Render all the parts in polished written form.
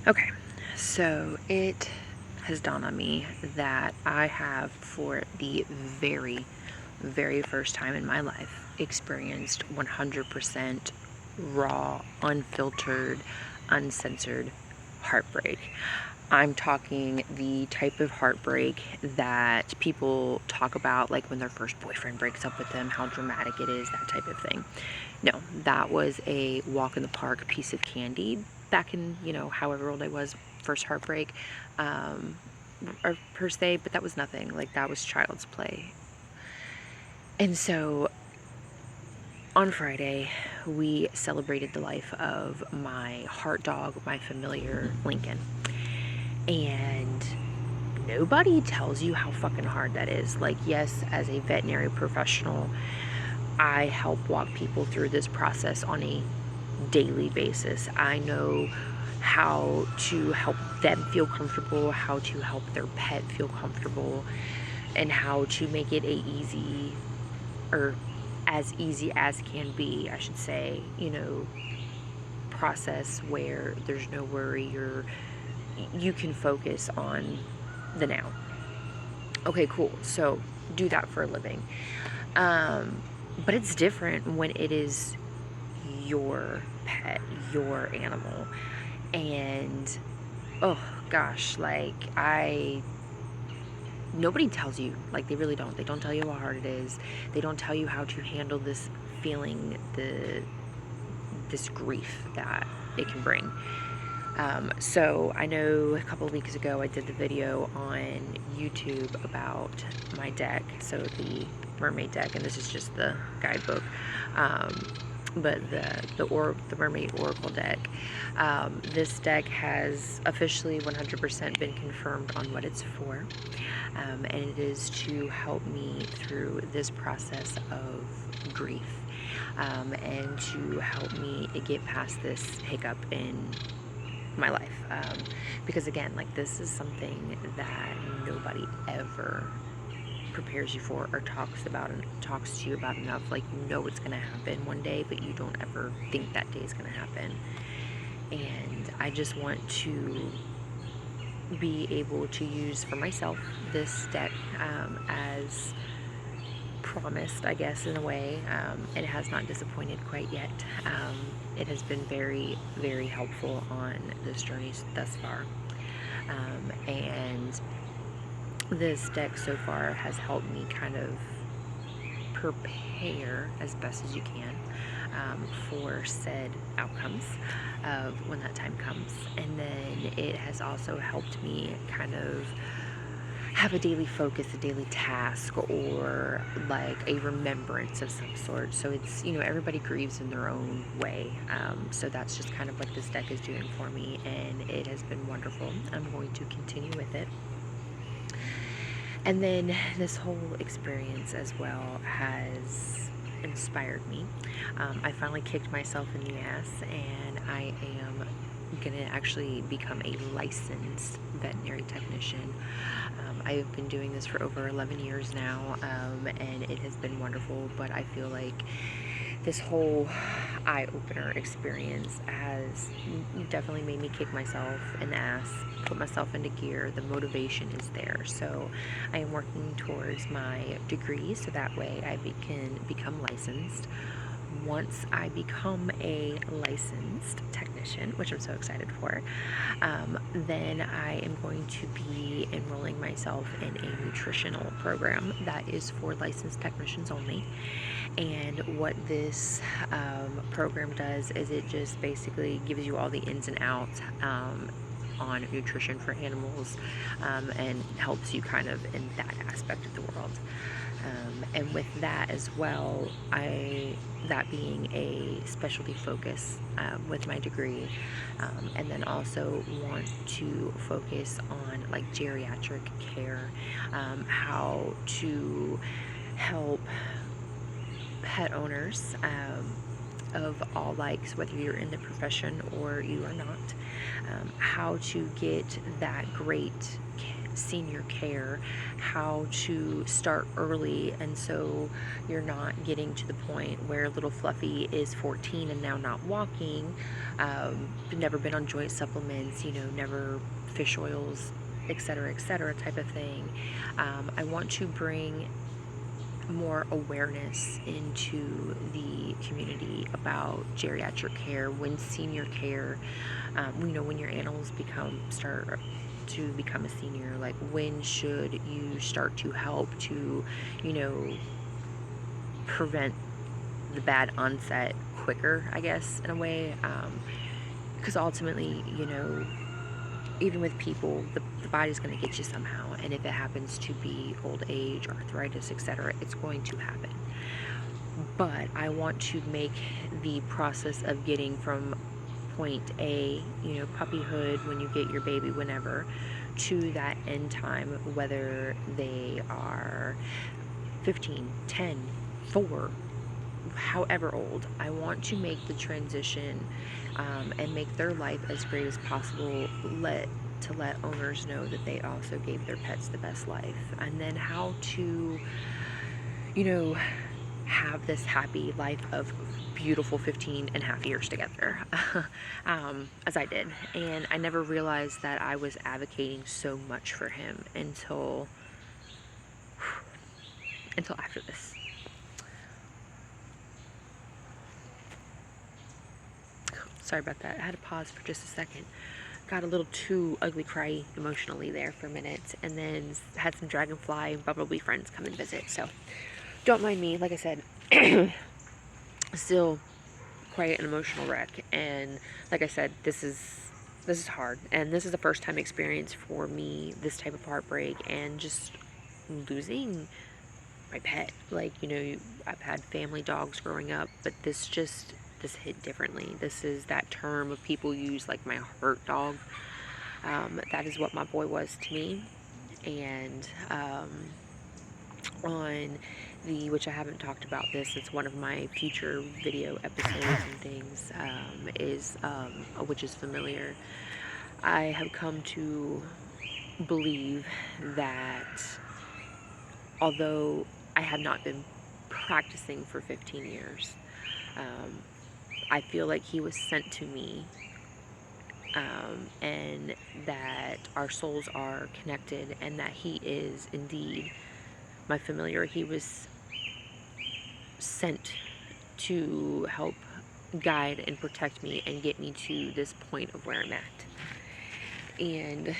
Okay, so it has dawned on me that I have, for the very, very first time in my life, experienced 100% raw, unfiltered, uncensored heartbreak. I'm talking the type of heartbreak that people talk about, like when their first boyfriend breaks up with them, how dramatic it is, that type of thing. No, that was a walk in the park piece of candy back in, however old I was, first heartbreak, um, or per se, but that was nothing. Like, that was child's play. And so on Friday, we celebrated the life of my heart dog, my familiar Lincoln. And nobody tells you how fucking hard that is. Like, yes, as a veterinary professional, I help walk people through this process on a daily basis. I know how to help them feel comfortable, how to help their pet feel comfortable, and how to make it or as easy as can be, I should say, process where there's no worry, you can focus on the now. Okay, cool. So do that for a living. But it's different when it is your pet, your animal. And oh gosh, nobody tells you, like, they really don't. They don't tell you how hard it is. They don't tell you how to handle this feeling, this grief that it can bring. So I know a couple of weeks ago I did the video on YouTube about my deck, so the mermaid deck, and this is just the guidebook, but the mermaid oracle deck. This deck has officially 100% been confirmed on what it's for, and it is to help me through this process of grief, and to help me get past this hiccup in my life, because again, like, this is something that nobody ever prepares you for or talks to you about enough. Like, it's gonna happen one day, but you don't ever think that day is gonna happen. And I just want to be able to use for myself this deck, as promised, I guess, in a way. It has not disappointed quite yet. It has been very, very helpful on this journey thus far. And this deck so far has helped me kind of prepare as best as you can, for said outcomes of when that time comes. And then it has also helped me kind of have a daily focus, a daily task, or like a remembrance of some sort. So it's, everybody grieves in their own way. So that's just kind of what this deck is doing for me, and it has been wonderful. I'm going to continue with it. And then this whole experience as well has inspired me. I finally kicked myself in the ass, and I am going to actually become a licensed veterinary technician. I've been doing this for over 11 years now, and it has been wonderful, but I feel like this whole eye-opener experience has definitely made me kick myself in the ass, put myself into gear. The motivation is there. So I am working towards my degree so that way I can become licensed. Once I become a licensed technician, which I'm so excited for, then I am going to be enrolling myself in a nutritional program that is for licensed technicians only. And what this program does is it just basically gives you all the ins and outs on nutrition for animals, and helps you kind of in that aspect of the world. And with that as well, that being a specialty focus with my degree, and then also want to focus on like geriatric care, how to help pet owners of all likes, whether you're in the profession or you are not, how to get that great senior care, how to start early, and so you're not getting to the point where little Fluffy is 14 and now not walking, never been on joint supplements, never fish oils, etc., type of thing. I want to bring more awareness into the community about geriatric care, when senior care, when your animals start to become a senior, like when should you start to help to, prevent the bad onset quicker, I guess, in a way, because ultimately, even with people, the body's going to get you somehow, and if it happens to be old age, arthritis, etc., it's going to happen. But I want to make the process of getting from point A, puppyhood, when you get your baby, whenever, to that end time, whether they are 15, 10, 4, however old, I want to make the transition and make their life as great as possible, to let owners know that they also gave their pets the best life, and then how to, have this happy life of beautiful 15 and a half years together, as I did. And I never realized that I was advocating so much for him until after this. Sorry about that. I had to pause for just a second. Got a little too ugly cry emotionally there for a minute, and then had some dragonfly and bumblebee friends come and visit. So don't mind me. Like I said, still quite an emotional wreck. And like I said, this is hard, and this is a first time experience for me, this type of heartbreak, and just losing my pet. Like, I've had family dogs growing up, but this hit differently. This is that term of people use, like, my hurt dog. That is what my boy was to me. And on which I haven't talked about this, it's one of my future video episodes and things, is a witch's familiar. I have come to believe that although I have not been practicing for 15 years, I feel like he was sent to me, and that our souls are connected, and that he is indeed my familiar. He was sent to help guide and protect me and get me to this point of where I'm at. And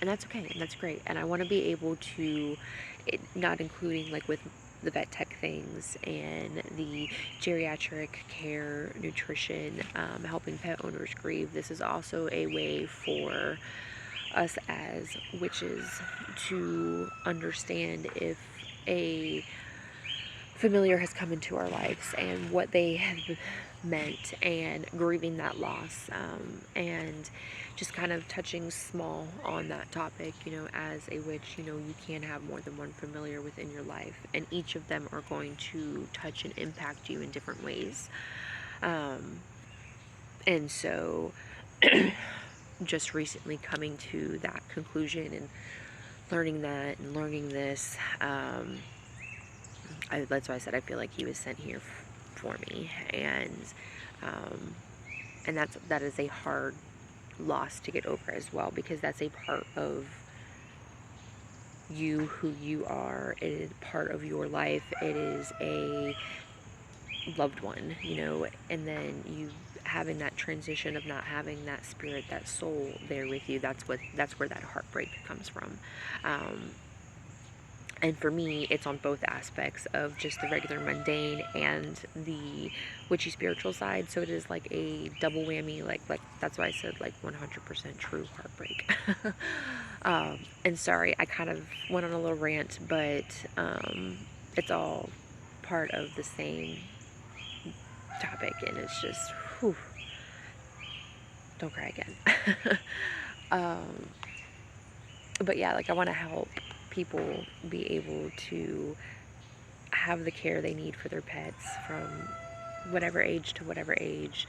that's okay, and that's great. And I want to be able to, not including like with the vet tech things and the geriatric care, nutrition, helping pet owners grieve. This is also a way for us as witches to understand if a familiar has come into our lives and what they have meant, and grieving that loss, and just kind of touching small on that topic. As a witch, you can have more than one familiar within your life, and each of them are going to touch and impact you in different ways. And so just recently coming to that conclusion and learning that and learning this, that's why I said I feel like he was sent here for me, and that is a hard loss to get over as well, because that's a part of you, who you are. It is part of your life. It is a loved one, and then you having that transition of not having that spirit, that soul there with you. That's where that heartbreak comes from. And for me, it's on both aspects of just the regular mundane and the witchy spiritual side. So it is like a double whammy, like that's why I said like 100% true heartbreak. And sorry, I kind of went on a little rant, but it's all part of the same topic, and it's just, whew, don't cry again. But yeah, like I want to help people be able to have the care they need for their pets from whatever age to whatever age,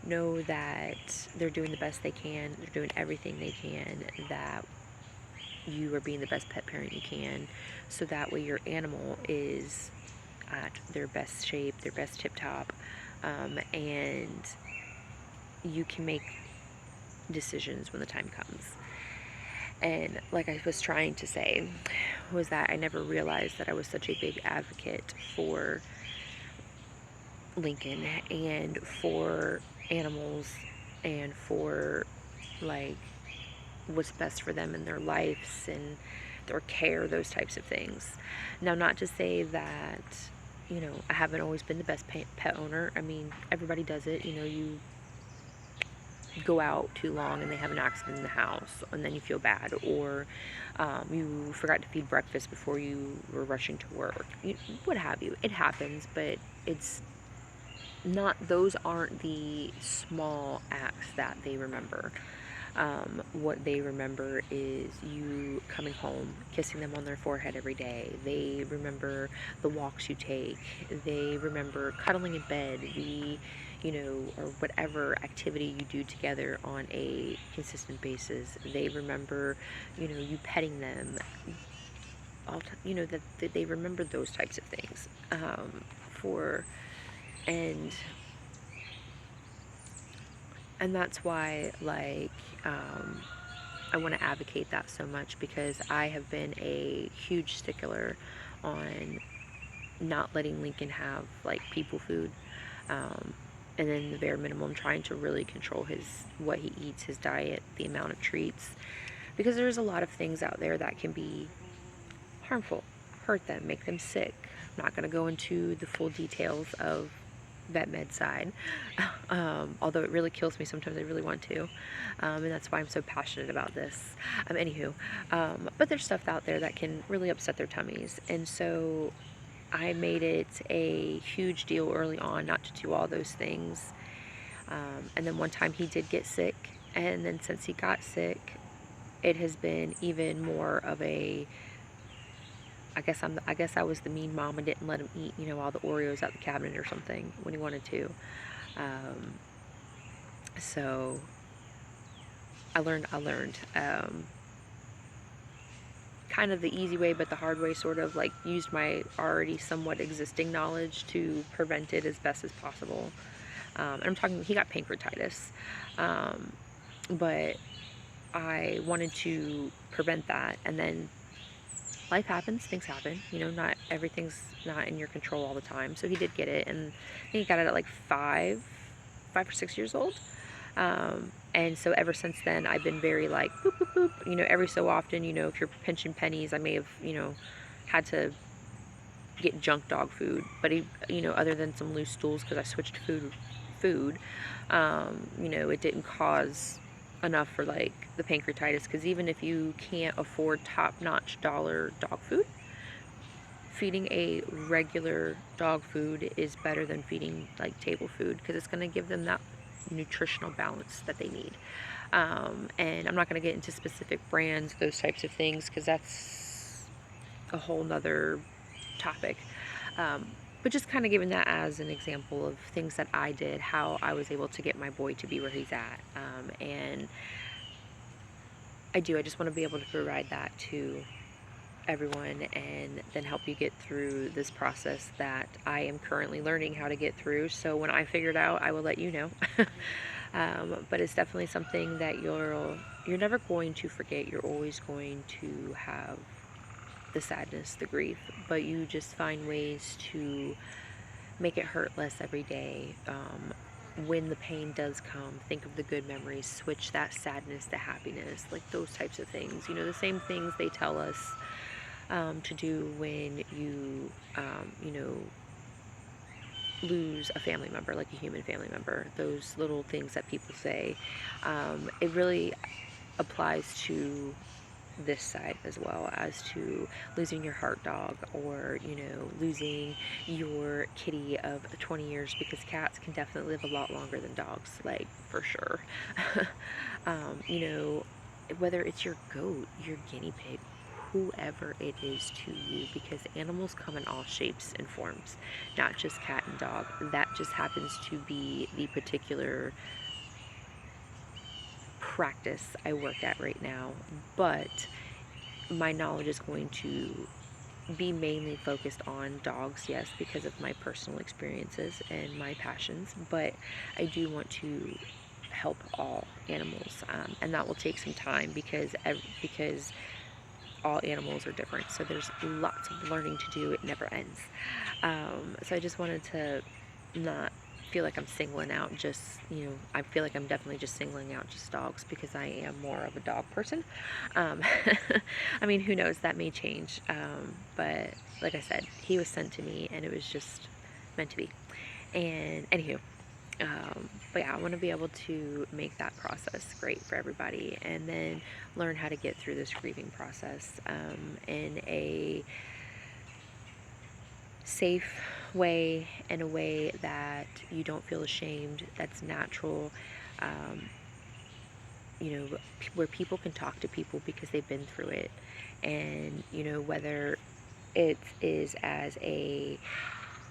Know that they're doing the best they can, they're doing everything they can, that you are being the best pet parent you can, so that way your animal is at their best shape, their best tip top, and you can make decisions when the time comes. And like I was trying to say, was that I never realized that I was such a big advocate for Lincoln and for animals and for like what's best for them in their lives and their care, those types of things. Now, not to say that, I haven't always been the best pet owner. I mean, everybody does it. You go out too long and they have an accident in the house and then you feel bad, or you forgot to feed breakfast before you were rushing to work, what have you. It happens, but it's not, those aren't the small acts that they remember. What they remember is you coming home, kissing them on their forehead every day. They remember the walks you take. They remember cuddling in bed, or whatever activity you do together on a consistent basis. They remember, you petting them. That they remember those types of things. For and and that's why, like, I want to advocate that so much, because I have been a huge stickler on not letting Lincoln have like people food, and then the bare minimum, trying to really control what he eats, his diet, the amount of treats, because there's a lot of things out there that can be harmful, hurt them, make them sick. I'm not going to go into the full details of vet med side, although it really kills me sometimes. I really want to, and that's why I'm so passionate about this. Anywho, but there's stuff out there that can really upset their tummies, and so I made it a huge deal early on not to do all those things. And then one time he did get sick, and then since he got sick, it has been even more of a, I guess I was the mean mom and didn't let him eat, all the Oreos out the cabinet or something when he wanted to. So I learned, kind of the easy way, but the hard way, sort of, like, used my already somewhat existing knowledge to prevent it as best as possible. And I'm talking, he got pancreatitis, but I wanted to prevent that, and then life happens, things happen, not everything's not in your control all the time. So he did get it, and I think he got it at like 5 or 6 years old. And so ever since then, I've been very like, boop, boop, boop, every so often, if you're pinching pennies, I may have, had to get junk dog food, but he, other than some loose stools, because I switched food, it didn't cause enough for like the pancreatitis, because even if you can't afford top-notch dollar dog food, feeding a regular dog food is better than feeding like table food, because it's going to give them that nutritional balance that they need. And I'm not going to get into specific brands, those types of things, because that's a whole nother topic. But just kind of giving that as an example of things that I did, how I was able to get my boy to be where he's at. And I just want to be able to provide that to everyone, and then help you get through this process that I am currently learning how to get through. So when I figure it out, I will let you know. But it's definitely something that you're never going to forget. You're always going to have the sadness, the grief, but you just find ways to make it hurt less every day. When the pain does come, think of the good memories, switch that sadness to happiness, like those types of things. The same things they tell us to do when you, lose a family member, like a human family member. Those little things that people say, it really applies to this side as well, as to losing your heart dog, or losing your kitty of 20 years, because cats can definitely live a lot longer than dogs, like, for sure. Whether it's your goat, your guinea pig, whoever it is to you, because animals come in all shapes and forms, not just cat and dog. That just happens to be the particular practice I work at right now, but my knowledge is going to be mainly focused on dogs, yes, because of my personal experiences and my passions, but I do want to help all animals, and that will take some time because all animals are different, so there's lots of learning to do. It never ends. So I just wanted to not feel like I'm singling out just, I feel like I'm definitely just singling out just dogs, because I am more of a dog person. um, I mean, who knows, that may change, but like I said, he was sent to me and it was just meant to be. And anywho, but yeah, I want to be able to make that process great for everybody, and then learn how to get through this grieving process in a safe way, in a way that you don't feel ashamed, that's natural, um, where people can talk to people because they've been through it. And whether it is as a,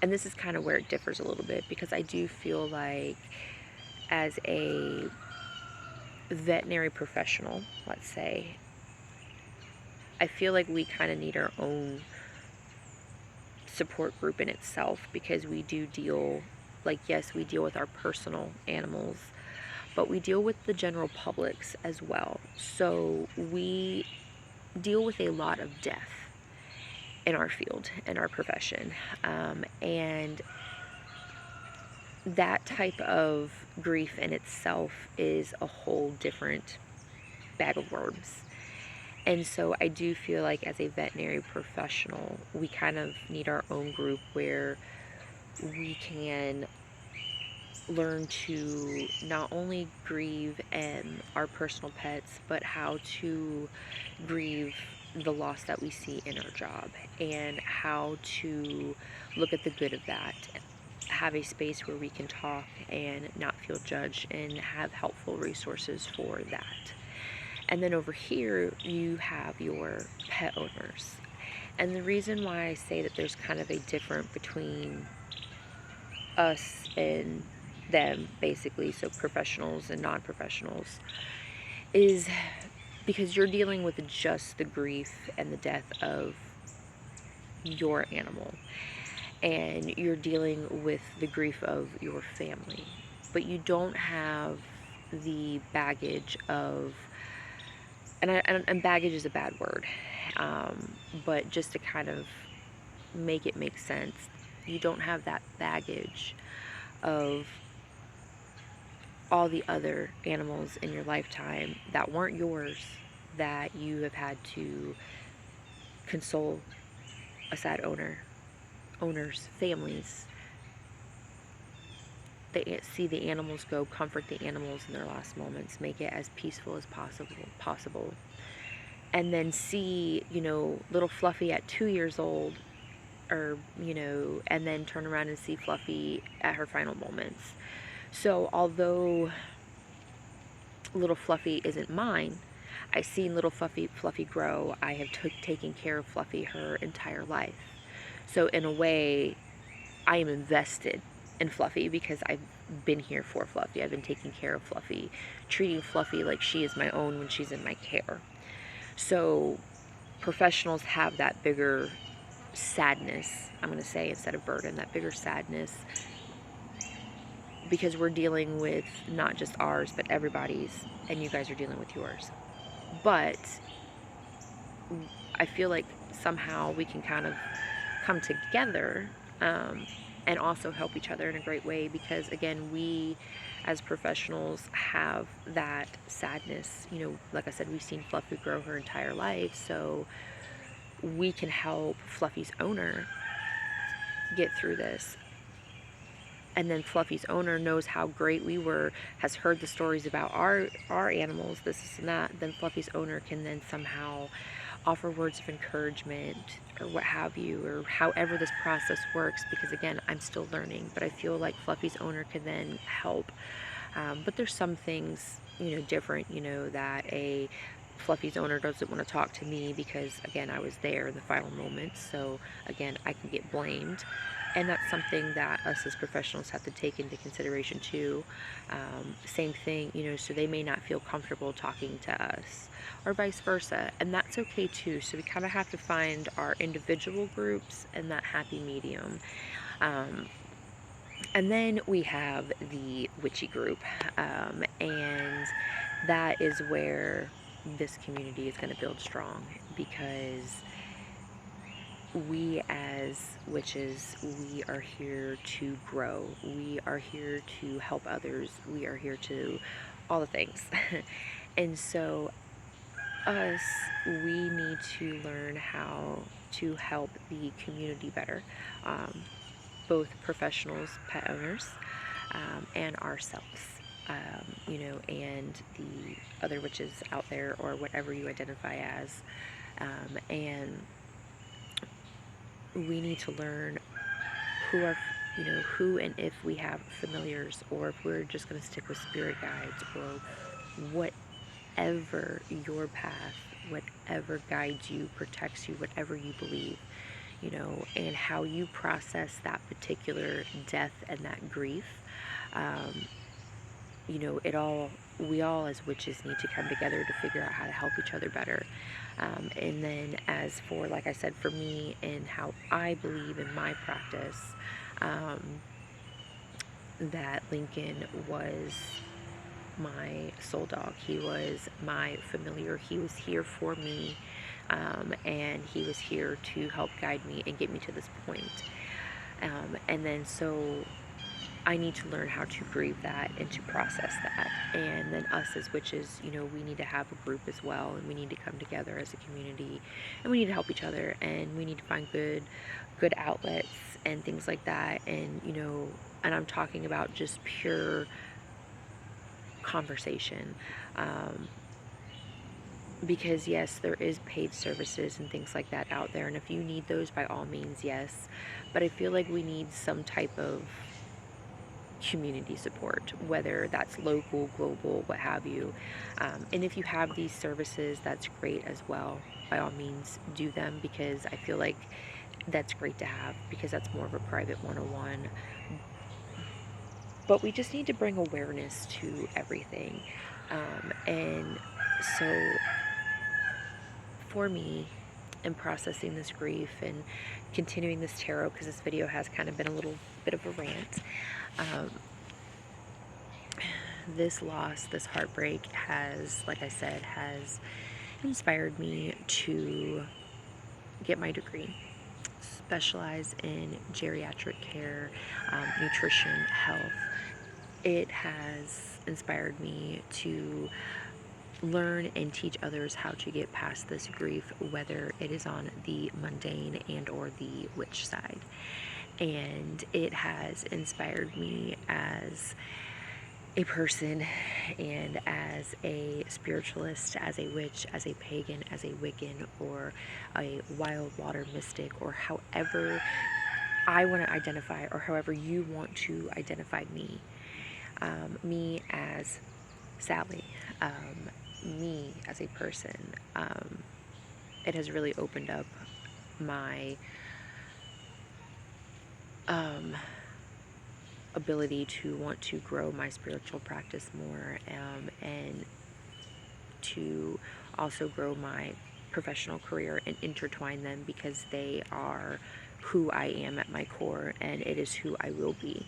and this is kind of where it differs a little bit, because I do feel like as a veterinary professional, let's say, I feel like we kind of need our own support group in itself, because we do deal, like, yes, we deal with our personal animals, but we deal with the general publics as well. So we deal with a lot of death in our field, in our profession, and that type of grief in itself is a whole different bag of worms. And so I do feel like as a veterinary professional, we kind of need our own group where we can learn to not only grieve our personal pets, but how to grieve the loss that we see in our job, and how to look at the good of that, have a space where we can talk and not feel judged, and have helpful resources for that. And then over here, you have your pet owners. And the reason why I say that there's kind of a difference between us and them, basically, so professionals and non-professionals, is because you're dealing with just the grief and the death of your animal, and you're dealing with the grief of your family, but you don't have the baggage of, and baggage is a bad word, but just to kind of make it make sense, you don't have that baggage of all the other animals in your lifetime that weren't yours, that you have had to console a sad owners, families. They see the animals go, comfort the animals in their last moments, make it as peaceful as possible. And then see, little Fluffy at 2 years old, or, and then turn around and see Fluffy at her final moments. So although little Fluffy isn't mine, I've seen little Fluffy grow. I have taken care of Fluffy her entire life. So in a way, I am invested in Fluffy, because I've been here for Fluffy. I've been taking care of Fluffy, treating Fluffy like she is my own when she's in my care. So professionals have that bigger sadness, I'm going to say, instead of burden, that bigger sadness, because we're dealing with not just ours, but everybody's, and you guys are dealing with yours. But I feel like somehow we can kind of come together, and also help each other in a great way, because again, we as professionals have that sadness. Like I said, we've seen Fluffy grow her entire life, so we can help Fluffy's owner get through this. And then Fluffy's owner knows how great we were, has heard the stories about our animals, this and that. Then Fluffy's owner can then somehow offer words of encouragement, or what have you, or however this process works, because again, I'm still learning, but I feel like Fluffy's owner can then help. But there's some things, different, that a Fluffy's owner doesn't want to talk to me because, again, I was there in the final moments. So, again, I can get blamed. And that's something that us as professionals have to take into consideration too. Same thing, so they may not feel comfortable talking to us or vice versa. And that's okay too. So we kind of have to find our individual groups and that happy medium. And then we have the witchy group. And that is where this community is going to build strong, because we as witches, we are here to grow. We are here to help others. We are here to all the things. And so us, we need to learn how to help the community better. Both professionals, pet owners, and ourselves. And the other witches out there, or whatever you identify as. And we need to learn who and if we have familiars, or if we're just going to stick with spirit guides, or whatever your path, whatever guides you, protects you, whatever you believe, and how you process that particular death and that grief. We all as witches need to come together to figure out how to help each other better. And then as for, like I said, for me and how I believe in my practice, that Lincoln was my soul dog. He was my familiar. He was here for me, and he was here to help guide me and get me to this point. And then so I need to learn how to grieve that and to process that. And then us as witches, we need to have a group as well, and we need to come together as a community, and we need to help each other, and we need to find good outlets and things like that. And and I'm talking about just pure conversation, because yes, there is paid services and things like that out there, and if you need those, by all means, yes. But I feel like we need some type of community support, whether that's local, global, what have you. And if you have these services, that's great as well. By all means, do them, because I feel like that's great to have, because that's more of a private one-on-one. But we just need to bring awareness to everything. And so for me, in processing this grief and continuing this tarot, because this video has kind of been a little bit of a rant, this loss, this heartbreak has, like I said, has inspired me to get my degree, specialize in geriatric care, nutrition, health. It has inspired me to learn and teach others how to get past this grief, whether it is on the mundane and or the witch side. And it has inspired me as a person, and as a spiritualist, as a witch, as a pagan, as a Wiccan, or a wild water mystic, or however I want to identify, or however you want to identify me. Me as Sally, me as a person. It has really opened up my ability to want to grow my spiritual practice more, and to also grow my professional career and intertwine them, because they are who I am at my core, and it is who I will be.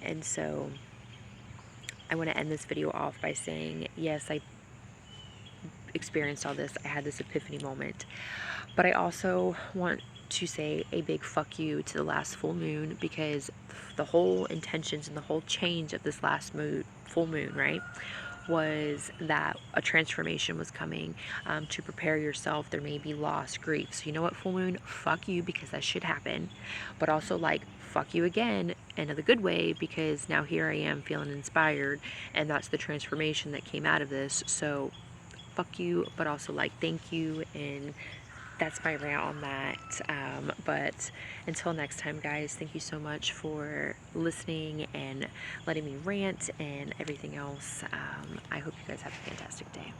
And so I want to end this video off by saying, yes, I experienced all this. I had this epiphany moment, but I also want to say a big fuck you to the last full moon, because the whole intentions and the whole change of this last full moon, right, was that a transformation was coming, to prepare yourself. There may be loss, grief. So you know what, full moon, fuck you, because that should happen. But also, like, fuck you again, and in the good way, because now here I am feeling inspired, and that's the transformation that came out of this. So fuck you, but also, like, thank you, and that's my rant on that. But until next time, guys, thank you so much for listening and letting me rant and everything else. I hope you guys have a fantastic day.